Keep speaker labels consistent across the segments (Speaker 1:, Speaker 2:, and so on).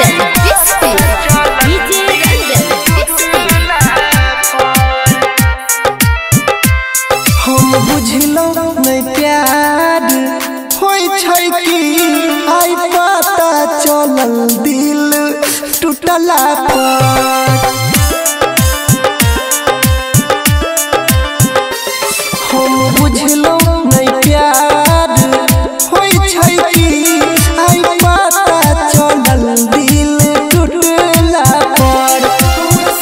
Speaker 1: Ranjan Visfi DJ Ranjan Bisfi.
Speaker 2: हम बुझलो नहीं प्यार होई छै कि आई पता चलल दिल टूटला पर। हम बुझलो नहीं प्यार होई छै कि आई पता चलल दिल टूटला पर।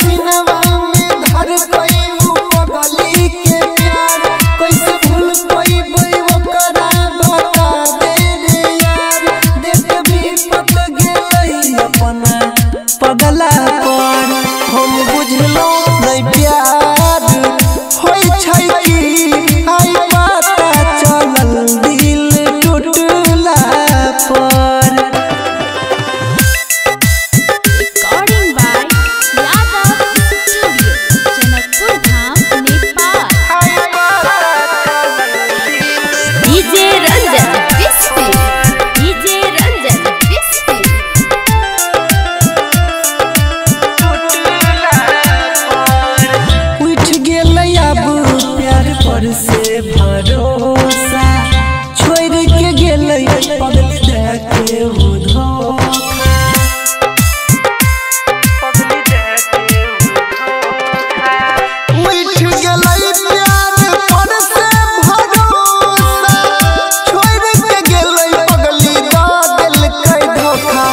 Speaker 2: सिनवा में धर कइऊ पगली के प्यार कैसे भूल पइबै ओकरा बता दे रे यार। देख भी पत गेलै अपना पगला पर। हम बुझलो नहीं प्यार होई छै कि आई पता चलल दिल टूटला पर।
Speaker 1: Recording by Yadav studio Janakpur Dham Nepal. DJ Ranjan Visfi DJ Ranjan Visfi.
Speaker 2: उठ गेलै अब प्यार पर से भरोसा छोड़ के गेलै पगल दे के धोखा। उठ गेलै प्यार पर से भरोसा छोड़ के गेलै पगली दा देलकै धोखा।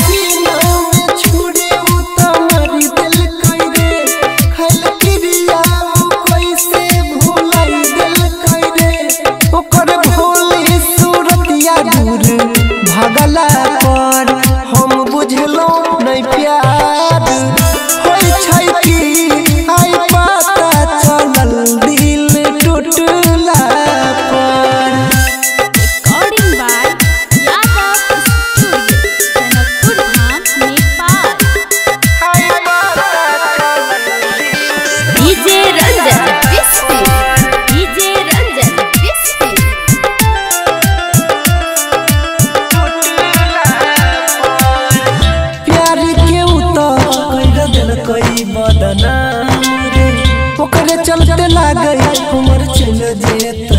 Speaker 2: सीना में छुरी उतारी देलकै रे खल क्रिया कैसे भुलाई देलकै रे। ओकर भोली सूरतिया दूर भगला पर। हम बुझलो नहीं प्यार होई छै कि आई पता चलल दिल टूटला पर।
Speaker 1: Recording by Yadav studio Janakpur Dham Nepal. DJ Ranjan Visfi DJ Ranjan Visfi.
Speaker 2: प्यार के कर देलकै बदनाम रे ओकरे चलते लागै हमर चल जेत